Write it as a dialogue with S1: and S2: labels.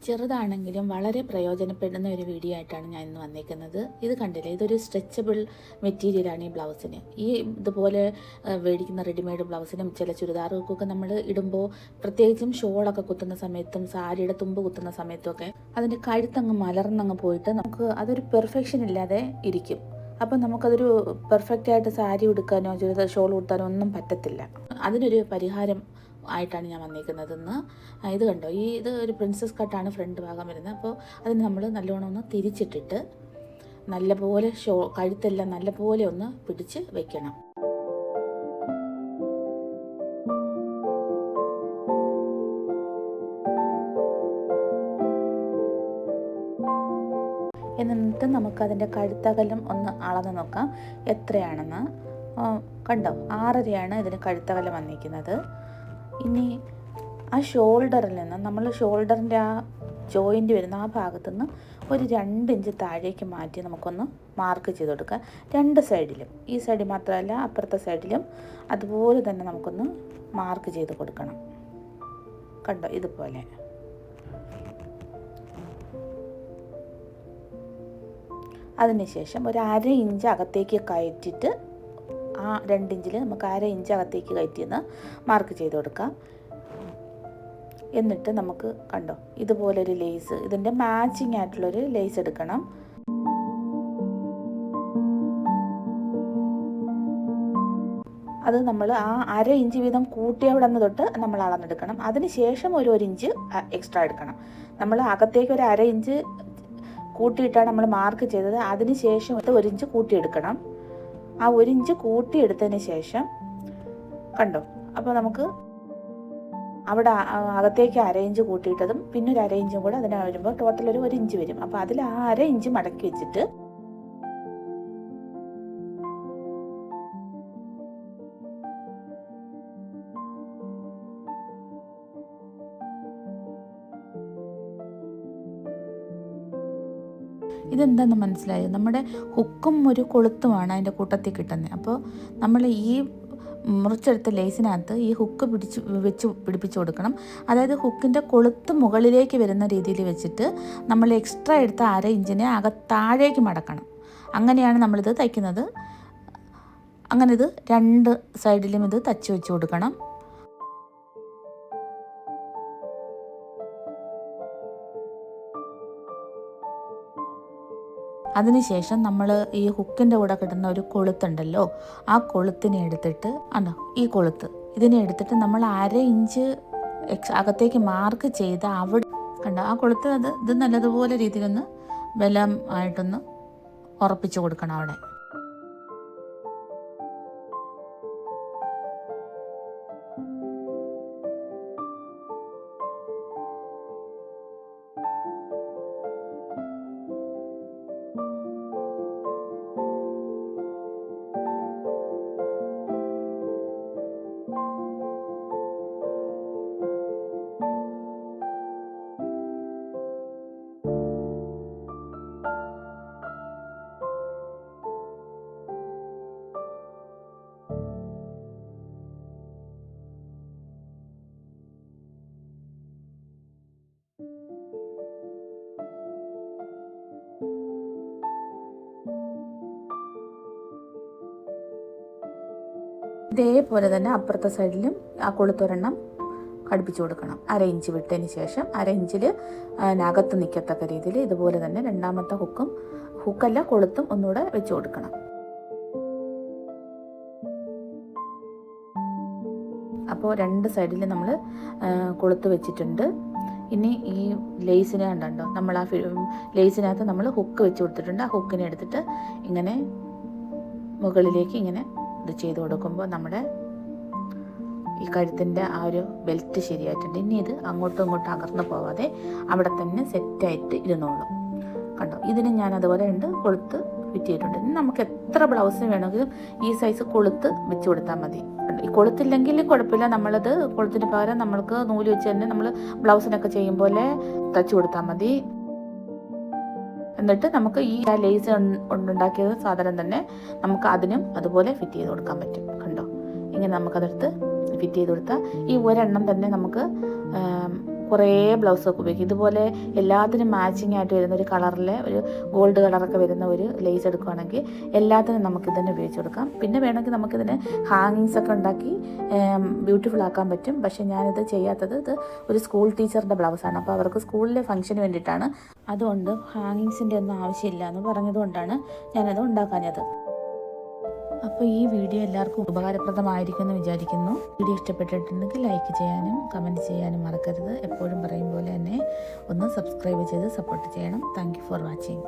S1: ചെറുതാണെങ്കിലും വളരെ പ്രയോജനപ്പെടുന്ന ഒരു വീഡിയോ ആയിട്ടാണ് ഞാൻ ഇന്ന് വന്നിരിക്കുന്നത്. ഇത് കണ്ടില്ലേ, ഇതൊരു സ്ട്രെച്ചബിൾ മെറ്റീരിയലാണ് ഈ ബ്ലൗസിന്. ഈ ഇതുപോലെ മേടിക്കുന്ന റെഡിമെയ്ഡ് ബ്ലൗസിനും ചില ചുരിദാറുകൾക്കൊക്കെ നമ്മൾ ഇടുമ്പോൾ, പ്രത്യേകിച്ചും ഷോളൊക്കെ കുത്തുന്ന സമയത്തും സാരിയുടെ തുമ്പ് കുത്തുന്ന സമയത്തുമൊക്കെ അതിൻ്റെ കഴുത്തങ്ങ് മലർന്നങ്ങ് പോയിട്ട് നമുക്ക് അതൊരു പെർഫെക്ഷൻ ഇല്ലാതെ ഇരിക്കും. അപ്പം നമുക്കതൊരു പെർഫെക്റ്റായിട്ട് സാരി ഉടുക്കാനോ ചുരിദാർ ഷോൾ ഉടുത്താനോ ഒന്നും പറ്റത്തില്ല. അതിനൊരു പരിഹാരം ആയിട്ടാണ് ഞാൻ വന്നിരിക്കുന്നതെന്ന്. ഇത് കണ്ടോ, ഇത് ഒരു പ്രിൻസസ് കട്ടാണ് ഫ്രണ്ട് ഭാഗം വരുന്നത്. അപ്പോൾ അതിന് നമ്മൾ നല്ലോണം ഒന്ന് തിരിച്ചിട്ടിട്ട് നല്ലപോലെ കഴുത്തെല്ലാം നല്ലപോലെ ഒന്ന് പിടിച്ച് വെക്കണം. എന്നിട്ട് നമുക്കതിൻ്റെ കഴുത്തകലം ഒന്ന് അളന്ന് നോക്കാം എത്രയാണെന്ന്. കണ്ടോ, 6.5 ഇതിന് കഴുത്തകലം വന്നിരിക്കുന്നത്. ഇനി ആ ഷോൾഡറിൽ നിന്ന് നമ്മൾ ഷോൾഡറിൻ്റെ ആ ജോയിൻ്റ് വരുന്ന ആ ഭാഗത്തുനിന്ന് ഒരു 2 ഇഞ്ച് താഴേക്ക് മാറ്റി നമുക്കൊന്ന് മാർക്ക് ചെയ്ത് കൊടുക്കുക. 2 സൈഡിലും, ഈ സൈഡിൽ മാത്രമല്ല അപ്പുറത്തെ സൈഡിലും അതുപോലെ തന്നെ നമുക്കൊന്ന് മാർക്ക് ചെയ്ത് കൊടുക്കണം. കണ്ടോ, ഇതുപോലെ. അതിനുശേഷം ഒരു 1/2 ഇഞ്ച് അകത്തേക്ക് കയറ്റിയിട്ട് ആ 2 ഇഞ്ചിൽ നമുക്ക് 1/2 ഇഞ്ച് അകത്തേക്ക് കയറ്റിയെന്ന് മാർക്ക് ചെയ്ത് കൊടുക്കാം. എന്നിട്ട് നമുക്ക് കണ്ടോ, ഇതുപോലൊരു ലേസ്, ഇതിൻ്റെ മാച്ചിങ് ആയിട്ടുള്ളൊരു ലേസ് എടുക്കണം. അത് നമ്മൾ ആ 1/2 ഇഞ്ച് വീതം കൂട്ടിയ അവിടെ നിന്ന് തൊട്ട് നമ്മൾ അളന്നെടുക്കണം. അതിന് ശേഷം ഒരു ഇഞ്ച് എക്സ്ട്രാ എടുക്കണം. നമ്മൾ അകത്തേക്ക് ഒരു 1/2 ഇഞ്ച് കൂട്ടിയിട്ടാണ് നമ്മൾ മാർക്ക് ചെയ്തത്. അതിന് ശേഷം 1 ഇഞ്ച് കൂട്ടിയെടുക്കണം. ആ 1 ഇഞ്ച് കൂട്ടിയെടുത്തതിന് ശേഷം കണ്ടോ, അപ്പോൾ നമുക്ക് അവിടെ അകത്തേക്ക് 1/2 ഇഞ്ച് കൂട്ടിയിട്ടതും പിന്നെ ഒരു 1/2 ഇഞ്ചും കൂടെ അതിന് വരുമ്പോൾ ടോട്ടൽ ഒരു 1 ഇഞ്ച് വരും. അപ്പോൾ അതിൽ ആ 1/2 ഇഞ്ച് മടക്കി വെച്ചിട്ട് ഇതെന്താണെന്ന് മനസ്സിലായോ? നമ്മുടെ ഹുക്കും ഒരു കൊളുത്തുമാണ് അതിൻ്റെ കൂട്ടത്തിൽ കിട്ടുന്നത്. അപ്പോൾ നമ്മൾ ഈ മുറിച്ചെടുത്ത ലേസിനകത്ത് ഈ ഹുക്ക് പിടിപ്പിച്ച് കൊടുക്കണം. അതായത് ഹുക്കിൻ്റെ കൊളുത്ത് മുകളിലേക്ക് വരുന്ന രീതിയിൽ വെച്ചിട്ട് നമ്മൾ എക്സ്ട്രാ എടുത്ത 1/2 ഇഞ്ചിനെ താഴേക്ക് മടക്കണം. അങ്ങനെയാണ് നമ്മളിത് തയ്ക്കുന്നത്. അങ്ങനെ ഇത് 2 സൈഡിലും ഇത് തച്ച് വെച്ച് കൊടുക്കണം. അതിനുശേഷം നമ്മൾ ഈ ഹുക്കിൻ്റെ കൂടെ കിട്ടുന്ന ഒരു കൊളുത്തുണ്ടല്ലോ, ആ കൊളുത്തിനെ എടുത്തിട്ട് ഈ കൊളുത്ത് ഇതിനെ എടുത്തിട്ട് നമ്മൾ 1/2 ഇഞ്ച് അകത്തേക്ക് മാർക്ക് ചെയ്ത് അവിടെ കണ്ടോ, ആ കൊളുത്ത് ഇത് നല്ലതുപോലെ രീതിയിലൊന്ന് ബലമായിട്ടൊന്ന് ഉറപ്പിച്ചു കൊടുക്കണം അവിടെ. ഇതേപോലെ തന്നെ അപ്പുറത്തെ സൈഡിലും ആ കൊളുത്തൊരെണ്ണം ഘടിപ്പിച്ചു കൊടുക്കണം. 1/2 ഇഞ്ച് വിട്ടതിന് ശേഷം 1/2 ഇഞ്ചിൽ അകത്ത് നിൽക്കത്തക്ക രീതിയിൽ ഇതുപോലെ തന്നെ രണ്ടാമത്തെ ഹുക്കല്ല കൊളുത്തും ഒന്നുകൂടെ വെച്ച് കൊടുക്കണം. അപ്പോൾ 2 സൈഡിൽ നമ്മൾ കൊളുത്ത് വെച്ചിട്ടുണ്ട്. ഇനി ഈ ലേസിനെ കണ്ടോ, നമ്മൾ ആ ലേസിനകത്ത് നമ്മൾ ഹുക്ക് വെച്ച് കൊടുത്തിട്ടുണ്ട്. ആ ഹുക്കിനെ എടുത്തിട്ട് ഇങ്ങനെ മുകളിലേക്ക് ഇങ്ങനെ ഇത് ചെയ്ത് കൊടുക്കുമ്പോൾ നമ്മുടെ ഈ കഴുത്തിൻ്റെ ആ ഒരു ബെൽറ്റ് ശരിയായിട്ടുണ്ട്. ഇനി ഇത് അങ്ങോട്ടും ഇങ്ങോട്ടും അകർന്നു പോവാതെ അവിടെ തന്നെ സെറ്റായിട്ട് ഇരുന്നോളും. കണ്ടോ, ഇതിന് ഞാൻ അതുപോലെ 2 കൊളുത്ത് ഫിറ്റ് ചെയ്തിട്ടുണ്ട്. ഇനി നമുക്ക് എത്ര ബ്ലൗസിന് വേണമെങ്കിലും ഈ സൈസ് കൊളുത്ത് വെച്ച് കൊടുത്താൽ മതി. ഈ കൊളുത്തില്ലെങ്കിൽ കുഴപ്പമില്ല, നമ്മളത് കൊളുത്തിന് പകരം നമ്മൾക്ക് നൂല് വെച്ച് തന്നെ നമ്മൾ ബ്ലൗസിനൊക്കെ ചെയ്യും പോലെ തച്ച് കൊടുത്താൽ മതി. എന്നിട്ട് നമുക്ക് ഈ ലേസ് ഉണ്ടാക്കിയത് സാധനം തന്നെ നമുക്ക് അതിനും അതുപോലെ ഫിറ്റ് ചെയ്ത് കൊടുക്കാൻ പറ്റും. കണ്ടോ, ഇങ്ങനെ നമുക്കതെടുത്ത് ഫിറ്റ് ചെയ്ത് കൊടുത്താൽ ഈ ഒരെണ്ണം തന്നെ നമുക്ക് കുറേ ബ്ലൗസൊക്കെ ഉപയോഗിക്കും. ഇതുപോലെ എല്ലാത്തിനും മാച്ചിങ് ആയിട്ട് വരുന്ന ഒരു കളറിലെ ഒരു ഗോൾഡ് കളറൊക്കെ വരുന്ന ഒരു ലേസ് എടുക്കുകയാണെങ്കിൽ എല്ലാത്തിനും നമുക്കിതന്നെ ഉപയോഗിച്ച് കൊടുക്കാം. പിന്നെ വേണമെങ്കിൽ നമുക്കിതിന് ഹാങ്ങിങ്സ് ഒക്കെ ഉണ്ടാക്കി ബ്യൂട്ടിഫുൾ ആക്കാൻ പറ്റും. പക്ഷേ ഞാനിത് ചെയ്യാത്തത്, ഇത് ഒരു സ്കൂൾ ടീച്ചറിൻ്റെ ബ്ലൗസാണ്. അപ്പോൾ അവർക്ക് സ്കൂളിലെ ഫംഗ്ഷന് വേണ്ടിയിട്ടാണ്. അതുകൊണ്ട് ഹാങ്ങിങ്സിൻ്റെ ഒന്നും ആവശ്യമില്ല എന്ന് പറഞ്ഞതുകൊണ്ടാണ് ഞാനത് ഉണ്ടാക്കാഞ്ഞത്. അപ്പോൾ ഈ വീഡിയോ എല്ലാവർക്കും ഉപകാരപ്രദമായിരിക്കും എന്ന് വിചാരിക്കുന്നു. വീഡിയോ ഇഷ്ടപ്പെട്ടിട്ടുണ്ടെങ്കിൽ ലൈക്ക് ചെയ്യാനും കമൻറ്റ് ചെയ്യാനും മറക്കരുത്. എപ്പോഴും പറയും പോലെ തന്നെ ഒന്ന് സബ്സ്ക്രൈബ് ചെയ്ത് സപ്പോർട്ട് ചെയ്യണം. Thank you for watching.